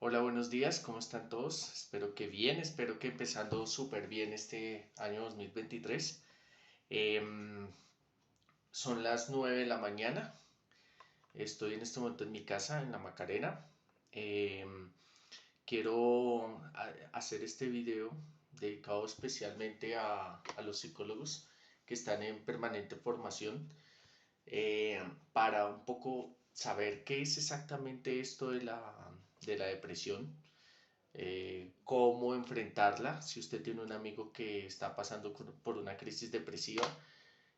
Hola, buenos días, ¿cómo están todos? Espero que bien, espero que empezando súper bien este año 2023. Em, Son las 9 de la mañana, estoy en este momento en mi casa, en la Macarena. Em, Quiero hacer este video dedicado especialmente a los psicólogos que están en permanente formación, para un poco saber qué es exactamente esto de la depresión, cómo enfrentarla, si usted tiene un amigo que está pasando por una crisis depresiva,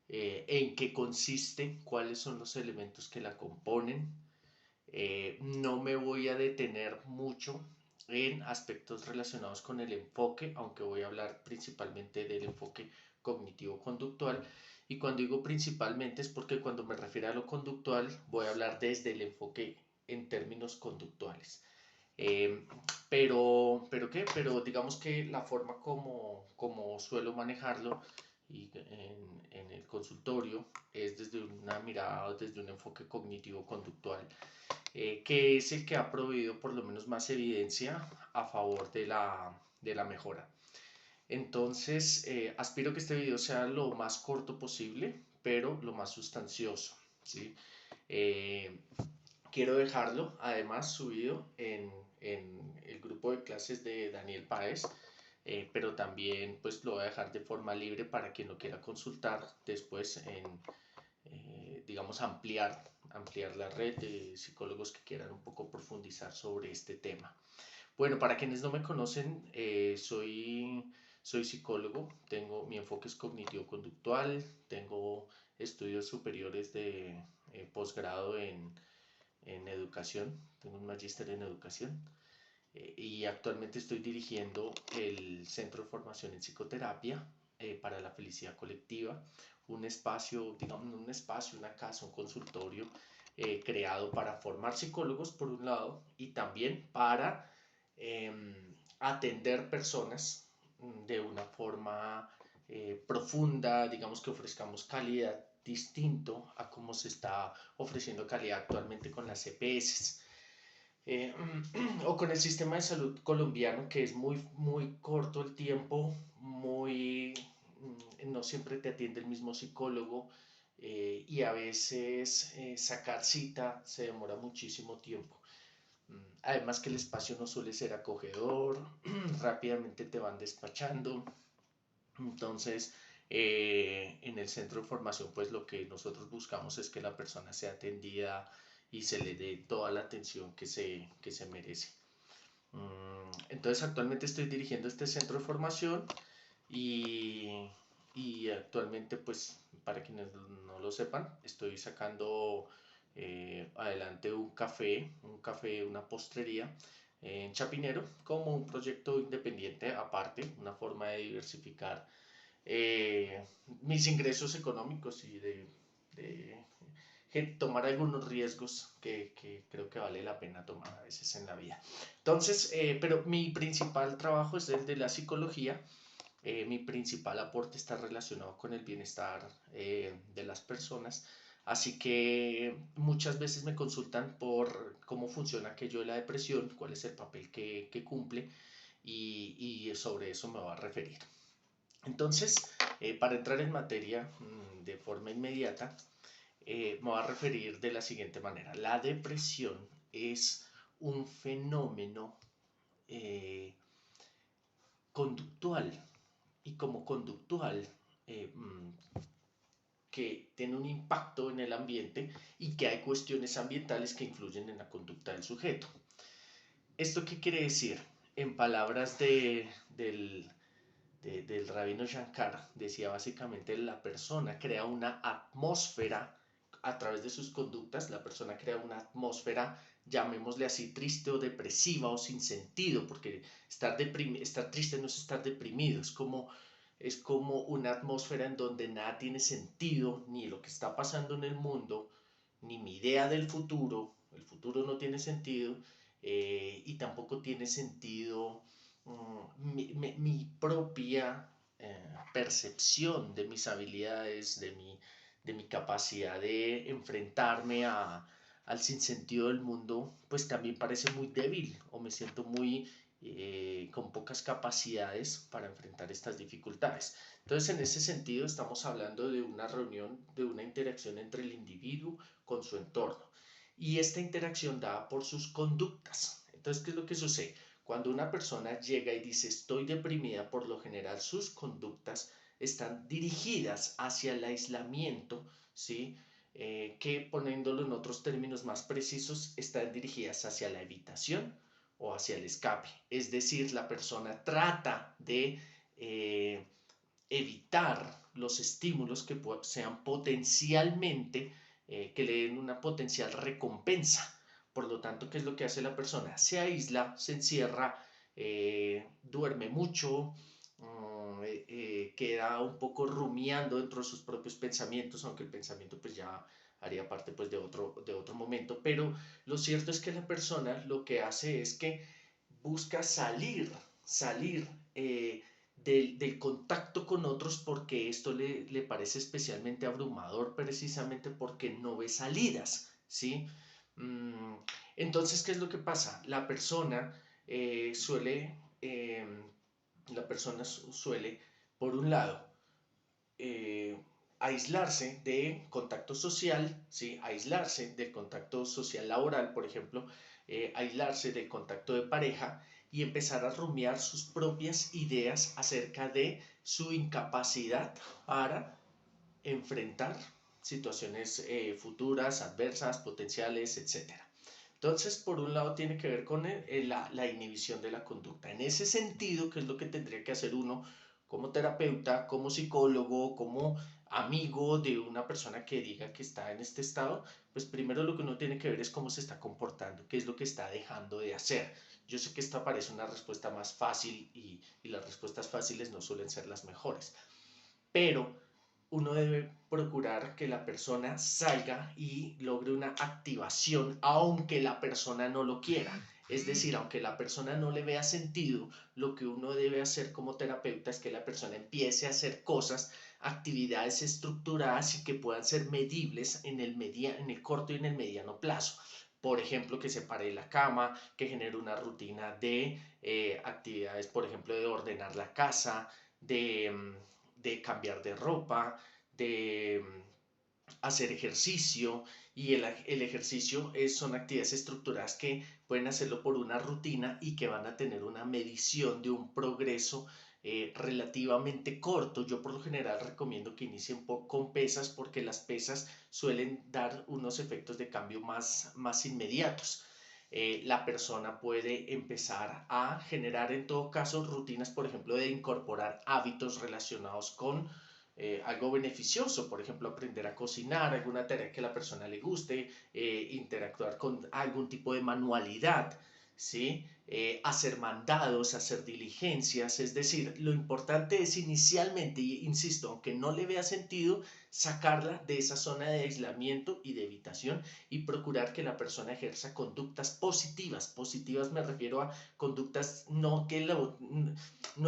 en qué consiste, cuáles son los elementos que la componen. No me voy a detener mucho en aspectos relacionados con el enfoque, aunque voy a hablar principalmente del enfoque cognitivo-conductual. Y cuando digo principalmente es porque cuando me refiero a lo conductual voy a hablar desde el enfoque en términos conductuales. Eh, pero digamos que la forma como suelo manejarlo y en el consultorio es desde una mirada, desde un enfoque cognitivo-conductual, que es el que ha proveído por lo menos más evidencia a favor de la mejora. Entonces, aspiro que este video sea lo más corto posible, pero lo más sustancioso, ¿sí? Eh, Quiero dejarlo además subido en el grupo de clases de Daniel Páez, pero también pues lo voy a dejar de forma libre para quien lo quiera consultar después digamos, ampliar la red de psicólogos que quieran un poco profundizar sobre este tema. Bueno, para quienes no me conocen, soy psicólogo, mi enfoque es cognitivo-conductual, tengo estudios superiores de posgrado en educación, tengo un magíster en educación, y actualmente estoy dirigiendo el Centro de Formación en Psicoterapia, para la Felicidad Colectiva, un espacio, digamos, un espacio, una casa, un consultorio, creado para formar psicólogos por un lado y también para atender personas de una forma profunda, digamos que ofrezcamos calidad distinto a cómo se está ofreciendo calidad actualmente con las EPS, eh, o con el sistema de salud colombiano, que es muy corto el tiempo, no siempre te atiende el mismo psicólogo, y a veces sacar cita se demora muchísimo tiempo. Además que el espacio no suele ser acogedor, rápidamente te van despachando. Entonces, en el centro de formación, pues lo que nosotros buscamos es que la persona sea atendida y se le dé toda la atención que se merece. Entonces, actualmente estoy dirigiendo este centro de formación y, y actualmente, pues, para quienes no lo sepan, estoy sacando adelante una postrería en Chapinero, como un proyecto independiente aparte, una forma de diversificar eh, mis ingresos económicos y de tomar algunos riesgos que creo que vale la pena tomar a veces en la vida. Entonces, pero mi principal trabajo es el de la psicología. Mi principal aporte está relacionado con el bienestar de las personas. Así que muchas veces me consultan por cómo funciona aquello de la depresión, cuál es el papel que cumple, y sobre eso me va a referir. Entonces, para entrar en materia de forma inmediata, me voy a referir de la siguiente manera. La depresión es un fenómeno eh, conductual, y como conductual, eh, mm, que tiene un impacto en el ambiente y que hay cuestiones ambientales que influyen en la conducta del sujeto. ¿Esto qué quiere decir? En palabras del rabino Shankar, decía básicamente: la persona crea una atmósfera a través de sus conductas, la persona crea una atmósfera, llamémosle así, triste o depresiva o sin sentido, porque estar triste no es estar deprimido, es como una atmósfera en donde nada tiene sentido, ni lo que está pasando en el mundo, ni mi idea del futuro, el futuro no tiene sentido, y tampoco tiene sentido mi propia percepción de mis habilidades, de mi capacidad de enfrentarme al sinsentido del mundo, pues también parece muy débil o me siento muy con pocas capacidades para enfrentar estas dificultades. Entonces, en ese sentido, estamos hablando de una reunión, de una interacción entre el individuo con su entorno. Y esta interacción dada por sus conductas. Entonces, ¿qué es lo que sucede? Cuando una persona llega y dice estoy deprimida, por lo general sus conductas están dirigidas hacia el aislamiento, ¿sí? Que poniéndolo en otros términos más precisos, están dirigidas hacia la evitación o hacia el escape. Es decir, la persona trata de evitar los estímulos que sean potencialmente, que le den una potencial recompensa. Por lo tanto, ¿qué es lo que hace la persona? Se aísla, se encierra, duerme mucho, queda un poco rumiando dentro de sus propios pensamientos, aunque el pensamiento pues ya haría parte pues de otro momento, pero lo cierto es que la persona lo que hace es que busca salir del contacto con otros porque esto le parece especialmente abrumador precisamente porque no ve salidas, ¿sí? Mm, entonces, ¿qué es lo que pasa? Eh, la persona suele, por un lado, eh, aislarse de contacto social, ¿sí? Aislarse del contacto social laboral, por ejemplo, aislarse del contacto de pareja y empezar a rumiar sus propias ideas acerca de su incapacidad para enfrentar situaciones futuras, adversas, potenciales, etcétera. Entonces, por un lado, tiene que ver con la inhibición de la conducta. En ese sentido, ¿qué es lo que tendría que hacer uno como terapeuta, como psicólogo, como amigo de una persona que diga que está en este estado? Pues primero lo que uno tiene que ver es cómo se está comportando, qué es lo que está dejando de hacer. Yo sé que esta parece una respuesta más fácil y las respuestas fáciles no suelen ser las mejores, pero uno debe procurar que la persona salga y logre una activación, aunque la persona no lo quiera. Es decir, aunque la persona no le vea sentido, lo que uno debe hacer como terapeuta es que la persona empiece a hacer cosas, actividades estructuradas y que puedan ser medibles en el corto y en el mediano plazo. Por ejemplo, que se pare de la cama, que genere una rutina de actividades, por ejemplo, de ordenar la casa, de cambiar de ropa, de hacer ejercicio y el ejercicio son actividades estructuradas que pueden hacerlo por una rutina y que van a tener una medición de un progreso relativamente corto. Yo por lo general recomiendo que inicien con pesas porque las pesas suelen dar unos efectos de cambio más inmediatos. La persona puede empezar a generar en todo caso rutinas, por ejemplo, de incorporar hábitos relacionados con algo beneficioso, por ejemplo, aprender a cocinar, alguna tarea que a la persona le guste, interactuar con algún tipo de manualidad, ¿sí? Hacer mandados, hacer diligencias, es decir, lo importante es inicialmente, y insisto, aunque no le vea sentido, sacarla de esa zona de aislamiento y de evitación y procurar que la persona ejerza conductas positivas. Positivas me refiero a conductas no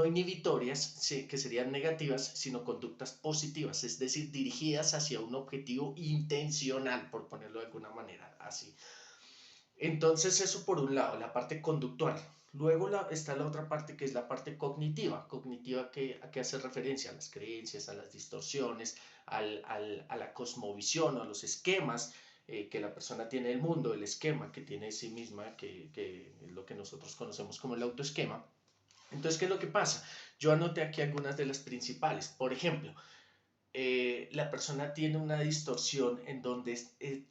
inhibitorias, sí, que serían negativas, sino conductas positivas, es decir, dirigidas hacia un objetivo intencional, por ponerlo de alguna manera así. Entonces eso por un lado, la parte conductual. Luego está la otra parte que es la parte cognitiva, cognitiva a que hace referencia a las creencias, a las distorsiones, a la cosmovisión, a los esquemas que la persona tiene del mundo, el esquema que tiene de sí misma, que es lo que nosotros conocemos como el autoesquema. Entonces, ¿qué es lo que pasa? Yo anoté aquí algunas de las principales. Por ejemplo, la persona tiene una distorsión en donde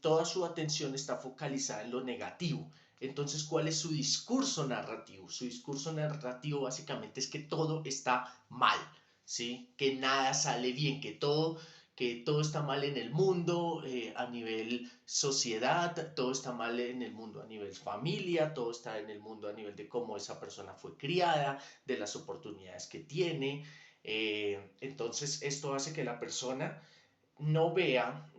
toda su atención está focalizada en lo negativo. Entonces, ¿cuál es su discurso narrativo? Su discurso narrativo básicamente es que todo está mal, ¿sí? Que nada sale bien, que todo está mal en el mundo a nivel sociedad, todo está mal en el mundo a nivel familia, todo está en el mundo a nivel de cómo esa persona fue criada, de las oportunidades que tiene, entonces, esto hace que la persona no vea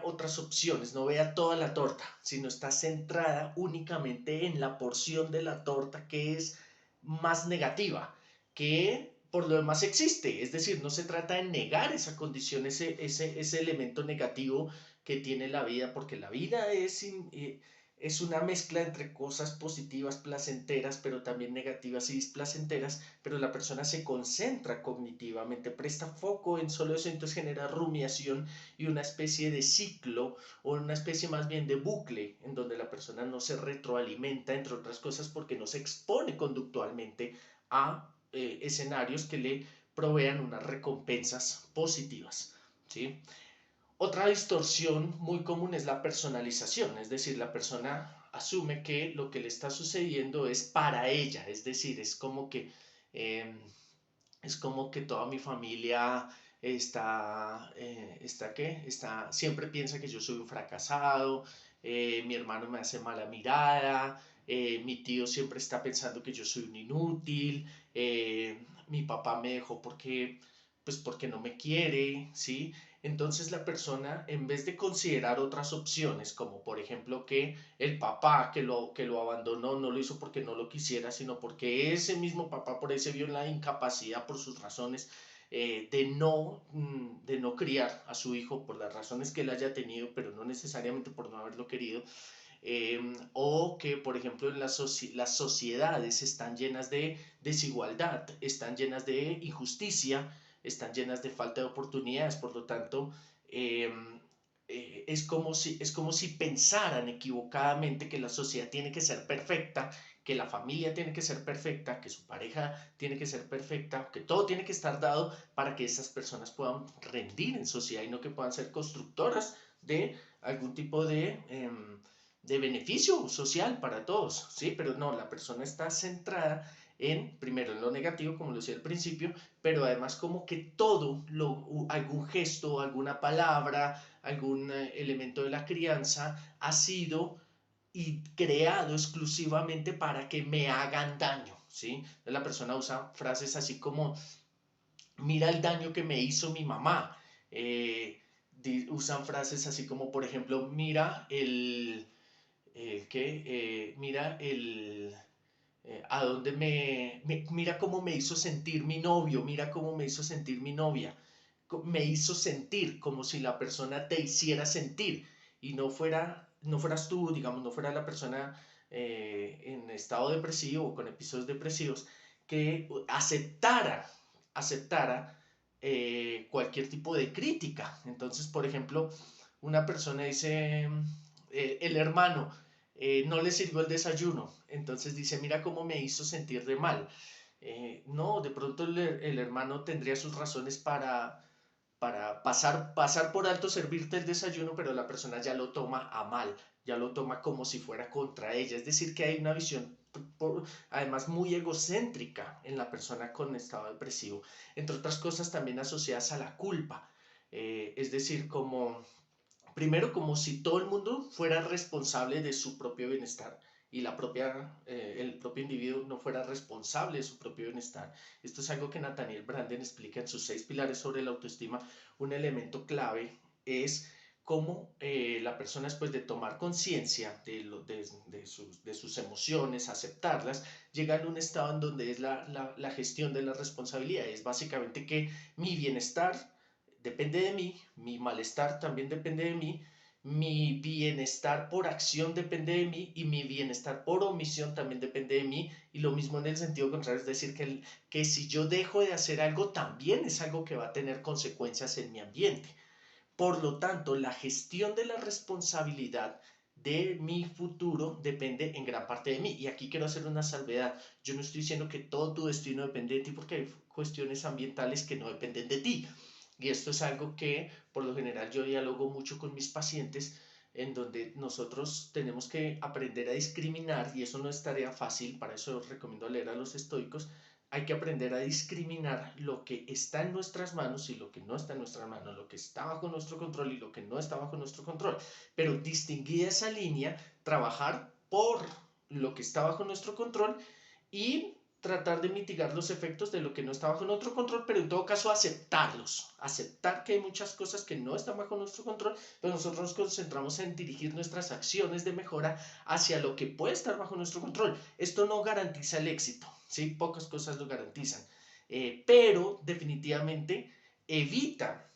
otras opciones, no vea toda la torta, sino está centrada únicamente en la porción de la torta que es más negativa, que por lo demás existe. Es decir, no se trata de negar esa condición, ese elemento negativo que tiene la vida, porque la vida es una mezcla entre cosas positivas, placenteras, pero también negativas y displacenteras, pero la persona se concentra cognitivamente, presta foco en solo eso, entonces genera rumiación y una especie de ciclo o una especie más bien de bucle en donde la persona no se retroalimenta, entre otras cosas, porque no se expone conductualmente a escenarios que le provean unas recompensas positivas, ¿sí? Otra distorsión muy común es la personalización, es decir, la persona asume que lo que le está sucediendo es para ella, es decir, eh, es como que toda mi familia siempre piensa que yo soy un fracasado, mi hermano me hace mala mirada, mi tío siempre está pensando que yo soy un inútil, mi papá me dejó porque no me quiere, ¿sí? Entonces la persona, en vez de considerar otras opciones, como por ejemplo que el papá que lo abandonó no lo hizo porque no lo quisiera, sino porque ese mismo papá por ahí se vio en la incapacidad por sus razones de no criar a su hijo por las razones que él haya tenido, pero no necesariamente por no haberlo querido, o que, por ejemplo, las sociedades están llenas de desigualdad, están llenas de injusticia, están llenas de falta de oportunidades, por lo tanto, eh, es como si pensaran equivocadamente que la sociedad tiene que ser perfecta, que la familia tiene que ser perfecta, que su pareja tiene que ser perfecta, que todo tiene que estar dado para que esas personas puedan rendir en sociedad y no que puedan ser constructoras de algún tipo de beneficio social para todos, ¿sí? Pero no, la persona está centrada primero, en lo negativo, como lo decía al principio, pero además como que algún gesto, alguna palabra, algún elemento de la crianza ha sido y creado exclusivamente para que me hagan daño, ¿sí? La persona usa frases así como, mira el daño que me hizo mi mamá. Usan frases así como, por ejemplo, mira a dónde mira cómo me hizo sentir mi novio, mira cómo me hizo sentir mi novia. Me hizo sentir como si la persona te hiciera sentir y no fueras tú, digamos, no fuera la persona en estado depresivo o con episodios depresivos que aceptara cualquier tipo de crítica. Entonces, por ejemplo, una persona dice, el hermano, no le sirvió el desayuno, entonces dice, mira cómo me hizo sentir de mal. No, de pronto el hermano tendría sus razones para pasar por alto servirte el desayuno, pero la persona ya lo toma a mal, ya lo toma como si fuera contra ella. Es decir, que hay una visión además muy egocéntrica en la persona con estado depresivo, entre otras cosas también asociadas a la culpa. Es decir, primero como si todo el mundo fuera responsable de su propio bienestar y el propio individuo no fuera responsable de su propio bienestar. Esto es algo que Nathaniel Branden explica en sus 6 pilares sobre la autoestima. Un elemento clave es cómo la persona, después de tomar conciencia de sus emociones, aceptarlas, llega a un estado en donde es la gestión de la responsabilidad. Es básicamente que mi bienestar depende de mí, mi malestar también depende de mí, mi bienestar por acción depende de mí y mi bienestar por omisión también depende de mí, y lo mismo en el sentido contrario, es decir, que si yo dejo de hacer algo también es algo que va a tener consecuencias en mi ambiente. Por lo tanto, la gestión de la responsabilidad de mi futuro depende en gran parte de mí. Y aquí quiero hacer una salvedad. Yo no estoy diciendo que todo tu destino depende de ti, porque hay cuestiones ambientales que no dependen de ti. Y esto es algo que por lo general yo dialogo mucho con mis pacientes, en donde nosotros tenemos que aprender a discriminar, y eso no es tarea fácil, para eso recomiendo leer a los estoicos. Hay que aprender a discriminar lo que está en nuestras manos y lo que no está en nuestras manos, lo que está bajo nuestro control y lo que no está bajo nuestro control. Pero distinguir esa línea, trabajar por lo que está bajo nuestro control y tratar de mitigar los efectos de lo que no está bajo nuestro control, pero en todo caso aceptarlos, aceptar que hay muchas cosas que no están bajo nuestro control, pero nosotros nos concentramos en dirigir nuestras acciones de mejora hacia lo que puede estar bajo nuestro control. Esto no garantiza el éxito, ¿sí? Pocas cosas lo garantizan, pero definitivamente evita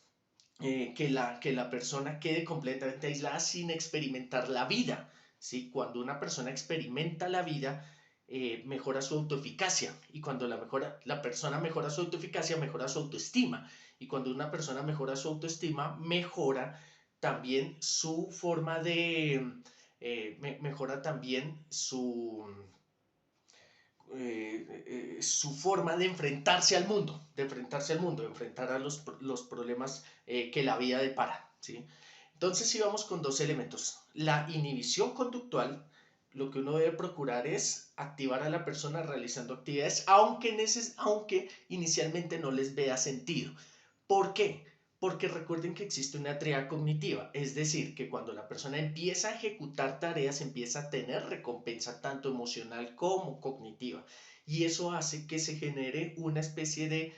que la persona quede completamente aislada sin experimentar la vida. ¿Sí? Cuando una persona experimenta la vida, mejora su autoeficacia. Y cuando la persona mejora su autoeficacia, mejora su autoestima. Y cuando una persona mejora su autoestima, mejora también su forma de... mejora también su forma de enfrentarse al mundo, de enfrentar a los problemas que la vida depara, ¿sí? Entonces, si vamos con dos elementos, la inhibición conductual, lo que uno debe procurar es activar a la persona realizando actividades, aunque inicialmente no les vea sentido. ¿Por qué? Porque recuerden que existe una tarea cognitiva, es decir, que cuando la persona empieza a ejecutar tareas, empieza a tener recompensa tanto emocional como cognitiva. Y eso hace que se genere una especie de,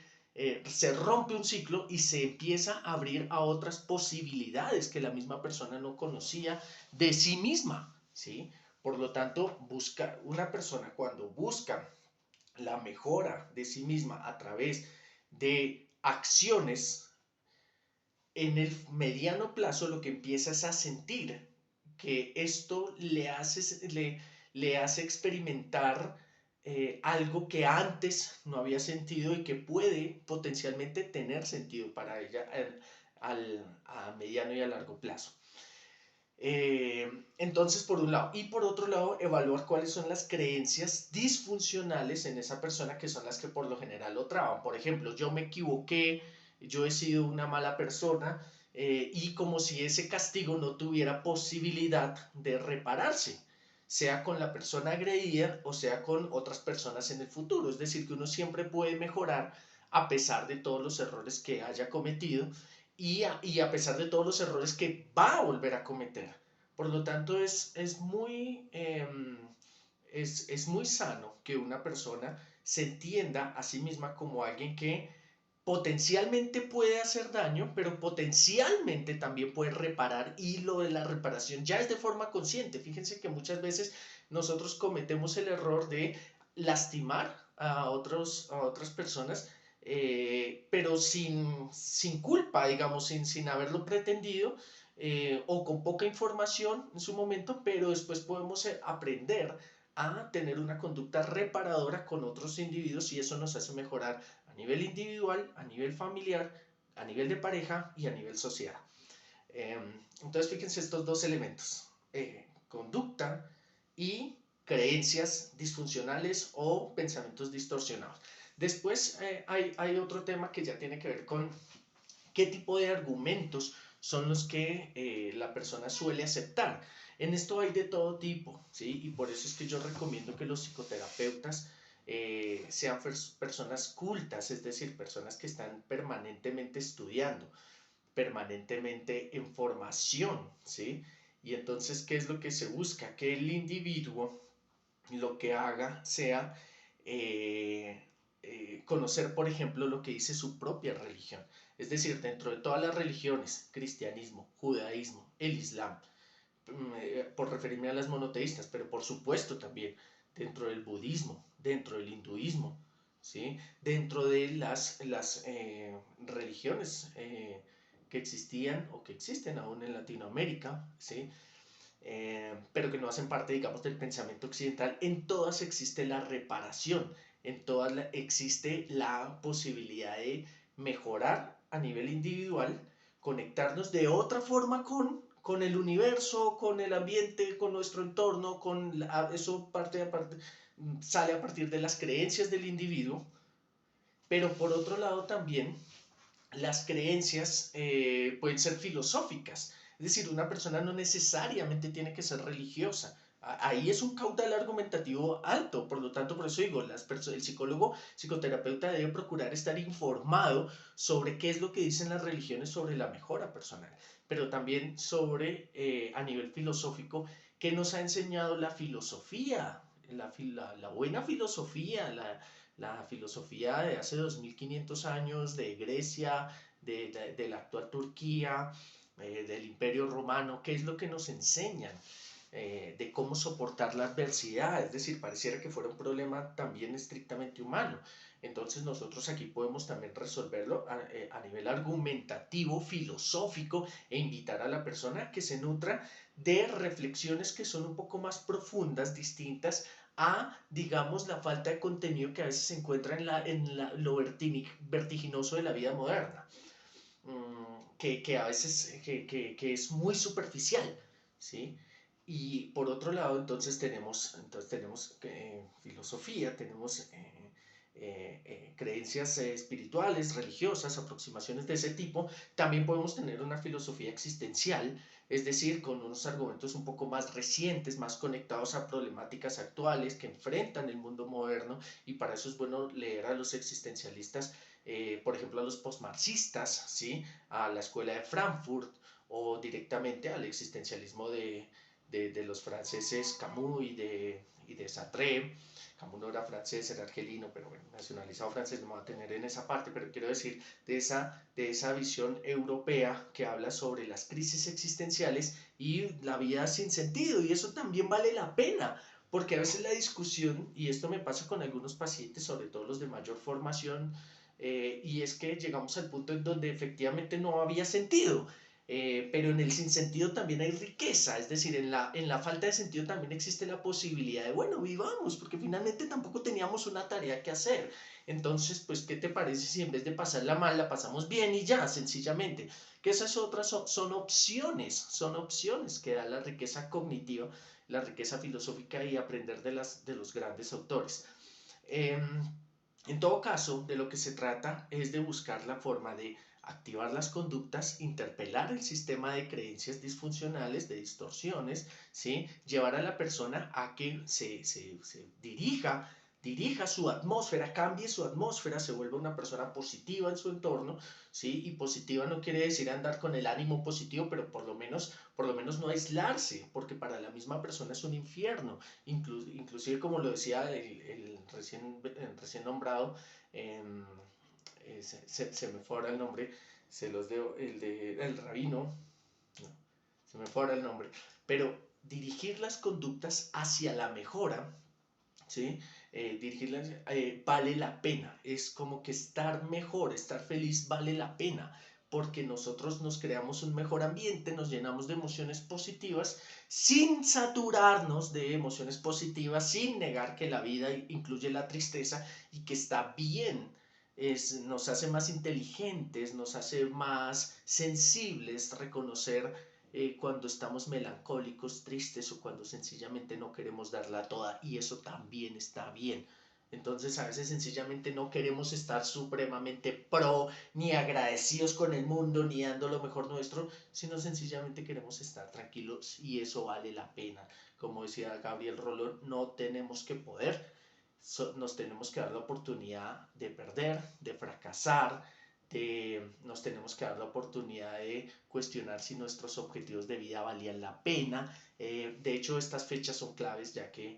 se rompe un ciclo y se empieza a abrir a otras posibilidades que la misma persona no conocía de sí misma, ¿sí? Por lo tanto, una persona cuando busca la mejora de sí misma a través de acciones, en el mediano plazo lo que empieza es a sentir que esto le hace experimentar algo que antes no había sentido y que puede potencialmente tener sentido para ella a mediano y a largo plazo. Entonces, por un lado. Y por otro lado, evaluar cuáles son las creencias disfuncionales en esa persona que son las que por lo general lo traban. Por ejemplo, yo me equivoqué, yo he sido una mala persona y como si ese castigo no tuviera posibilidad de repararse, sea con la persona agredida o sea con otras personas en el futuro. Es decir, que uno siempre puede mejorar a pesar de todos los errores que haya cometido y a pesar de todos los errores que va a volver a cometer. Por lo tanto, es muy sano que una persona se entienda a sí misma como alguien que potencialmente puede hacer daño, pero potencialmente también puede reparar, y lo de la reparación ya es de forma consciente. Fíjense que muchas veces nosotros cometemos el error de lastimar a otras personas, pero sin culpa, digamos, sin haberlo pretendido, o con poca información en su momento, pero después podemos aprender a tener una conducta reparadora con otros individuos y eso nos hace mejorar a nivel individual, a nivel familiar, a nivel de pareja y a nivel social. Entonces fíjense estos dos elementos, conducta y creencias disfuncionales o pensamientos distorsionados. Después hay otro tema que ya tiene que ver con qué tipo de argumentos son los que la persona suele aceptar. En esto hay de todo tipo, ¿sí? Y por eso es que yo recomiendo que los psicoterapeutas sean personas cultas, es decir, personas que están permanentemente estudiando, permanentemente en formación, ¿sí? Y entonces, ¿qué es lo que se busca? Que el individuo lo que haga sea conocer, por ejemplo, lo que dice su propia religión. Es decir, dentro de todas las religiones, cristianismo, judaísmo, el islam, por referirme a las monoteístas, pero por supuesto también dentro del budismo, dentro del hinduismo, ¿sí? Dentro de las religiones que existían o que existen aún en Latinoamérica, ¿sí? Pero que no hacen parte, digamos, del pensamiento occidental. En todas existe la reparación, en todas existe la posibilidad de mejorar a nivel individual, conectarnos de otra forma con el universo, con el ambiente, con nuestro entorno, eso sale a partir de las creencias del individuo, pero por otro lado también las creencias pueden ser filosóficas. Es decir, una persona no necesariamente tiene que ser religiosa. Ahí es un caudal argumentativo alto, por lo tanto, por eso digo, el psicólogo, psicoterapeuta debe procurar estar informado sobre qué es lo que dicen las religiones sobre la mejora personal, pero también sobre, a nivel filosófico, qué nos ha enseñado la filosofía, la buena filosofía, la filosofía de hace 2500 años de Grecia, de la actual Turquía, del Imperio Romano, qué es lo que nos enseñan. de cómo soportar la adversidad, es decir, pareciera que fuera un problema también estrictamente humano. Entonces nosotros aquí podemos también resolverlo a nivel argumentativo, filosófico, e invitar a la persona a que se nutra de reflexiones que son un poco más profundas, distintas a, digamos, la falta de contenido que a veces se encuentra lo vertiginoso de la vida moderna, que a veces que es muy superficial, ¿sí? Y por otro lado, entonces tenemos filosofía, tenemos creencias espirituales, religiosas, aproximaciones de ese tipo. También podemos tener una filosofía existencial, es decir, con unos argumentos un poco más recientes, más conectados a problemáticas actuales que enfrentan el mundo moderno, y para eso es bueno leer a los existencialistas, por ejemplo a los postmarxistas, ¿sí? A la escuela de Frankfurt, o directamente al existencialismo de los franceses Camus y de Sartre. Camus no era francés, era argelino, pero bueno, nacionalizado francés, no me voy a tener en esa parte, pero quiero decir de esa visión europea que habla sobre las crisis existenciales y la vida sin sentido, y eso también vale la pena, porque a veces la discusión, y esto me pasa con algunos pacientes, sobre todo los de mayor formación, y es que llegamos al punto en donde efectivamente no había sentido, pero en el sinsentido también hay riqueza, es decir, en la falta de sentido también existe la posibilidad de, bueno, vivamos, porque finalmente tampoco teníamos una tarea que hacer. Entonces, pues, ¿qué te parece si en vez de pasarla mal, la pasamos bien y ya, sencillamente? Que esas otras son opciones que da la riqueza cognitiva, la riqueza filosófica, y aprender de los grandes autores. Eh, en todo caso, de lo que se trata es de buscar la forma de activar las conductas, interpelar el sistema de creencias disfuncionales, de distorsiones, ¿sí? Llevar a la persona a que se dirija su atmósfera, cambie su atmósfera, se vuelva una persona positiva en su entorno, ¿sí? Y positiva no quiere decir andar con el ánimo positivo, pero por lo menos no aislarse, porque para la misma persona es un infierno. Inclusive, como lo decía el recién nombrado, eh, se me fue ahora el nombre, se los debo, el rabino, no, se me fue ahora el nombre, pero dirigir las conductas hacia la mejora, ¿sí? Dirigirlas vale la pena, es como que estar mejor, estar feliz vale la pena, porque nosotros nos creamos un mejor ambiente, nos llenamos de emociones positivas, sin saturarnos de emociones positivas, sin negar que la vida incluye la tristeza y que está bien. Nos hace más inteligentes, nos hace más sensibles reconocer cuando estamos melancólicos, tristes, o cuando sencillamente no queremos darla toda, y eso también está bien. Entonces a veces sencillamente no queremos estar supremamente pro, ni agradecidos con el mundo, ni dando lo mejor nuestro, sino sencillamente queremos estar tranquilos, y eso vale la pena. Como decía Gabriel Rolón, no tenemos que poder, nos tenemos que dar la oportunidad de perder, de fracasar, nos tenemos que dar la oportunidad de cuestionar si nuestros objetivos de vida valían la pena. De hecho, estas fechas son claves, ya que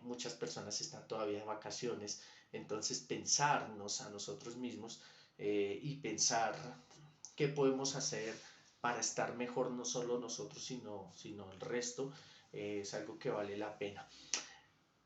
muchas personas están todavía de vacaciones. Entonces, pensarnos a nosotros mismos, y pensar qué podemos hacer para estar mejor, no solo nosotros, sino el resto, es algo que vale la pena.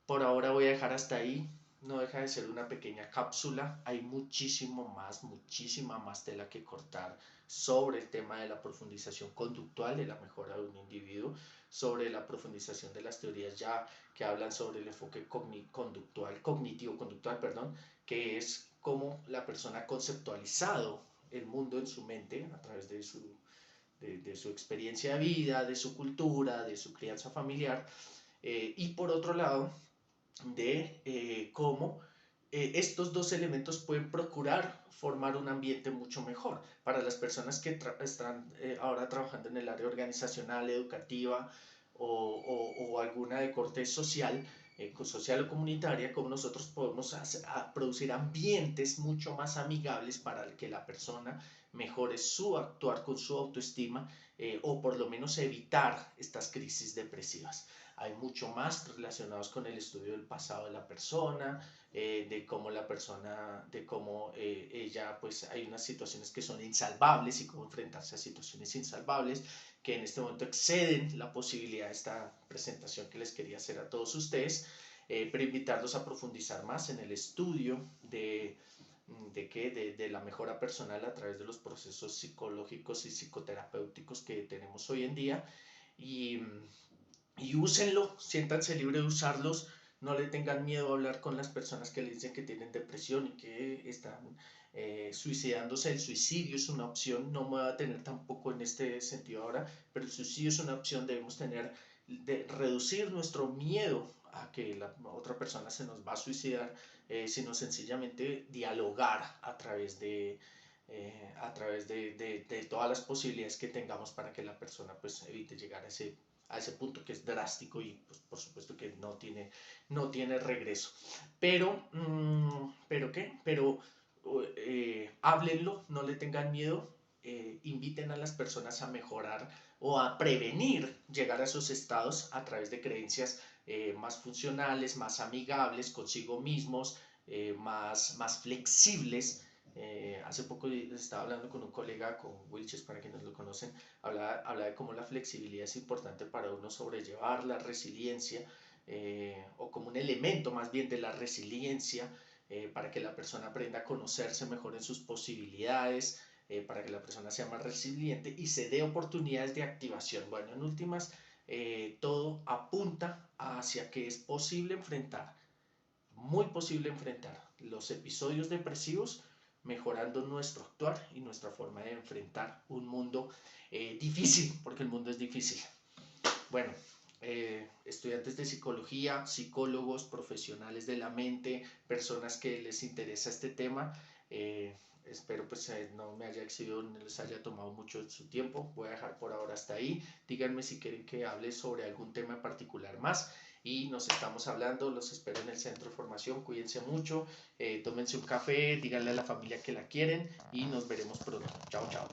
Por ahora voy a dejar hasta ahí. No deja de ser una pequeña cápsula. Hay muchísimo más, muchísima más tela que cortar sobre el tema de la profundización conductual, de la mejora de un individuo, sobre la profundización de las teorías ya que hablan sobre el enfoque cognitivo-conductual, perdón, que es cómo la persona ha conceptualizado el mundo en su mente a través de su experiencia de vida, de su cultura, de su crianza familiar. Y por otro lado, de cómo estos dos elementos pueden procurar formar un ambiente mucho mejor para las personas que están ahora trabajando en el área organizacional, educativa, o alguna de corte social, social o comunitaria, como nosotros podemos producir ambientes mucho más amigables para que la persona mejore su actuar con su autoestima, o por lo menos evitar estas crisis depresivas. hay mucho más relacionados con el estudio del pasado de la persona, de cómo la persona, de cómo ella, pues hay unas situaciones que son insalvables y cómo enfrentarse a situaciones insalvables que en este momento exceden la posibilidad de esta presentación que les quería hacer a todos ustedes, pero invitarlos a profundizar más en el estudio de la mejora personal a través de los procesos psicológicos y psicoterapéuticos que tenemos hoy en día y, y úsenlo, siéntanse libres de usarlos, no le tengan miedo a hablar con las personas que les dicen que tienen depresión y que están suicidándose. El suicidio es una opción, no me voy a tener tampoco en este sentido ahora, pero el suicidio es una opción, debemos tener, de reducir nuestro miedo a que la otra persona se nos va a suicidar, sino sencillamente dialogar a través de todas las posibilidades que tengamos para que la persona pues evite llegar a ese punto que es drástico y pues, por supuesto que no tiene regreso. ¿Pero qué? Pero háblenlo, no le tengan miedo, inviten a las personas a mejorar o a prevenir llegar a esos estados a través de creencias más funcionales, más amigables consigo mismos, más flexibles. Hace poco estaba hablando con un colega, con Wilches, para quienes lo conocen, habla de cómo la flexibilidad es importante para uno sobrellevar la resiliencia, o como un elemento más bien de la resiliencia, para que la persona aprenda a conocerse mejor en sus posibilidades, para que la persona sea más resiliente y se dé oportunidades de activación. Bueno, en últimas, todo apunta hacia que es posible enfrentar, muy posible enfrentar los episodios depresivos mejorando nuestro actuar y nuestra forma de enfrentar un mundo difícil, porque el mundo es difícil. Bueno, estudiantes de psicología, psicólogos, profesionales de la mente, personas que les interesa este tema, espero pues no me haya excedido, no les haya tomado mucho su tiempo. Voy a dejar por ahora hasta ahí. Díganme si quieren que hable sobre algún tema en particular más y nos estamos hablando. Los espero en el centro de formación. Cuídense mucho, tómense un café, díganle a la familia que la quieren y nos veremos pronto. Chao, chao.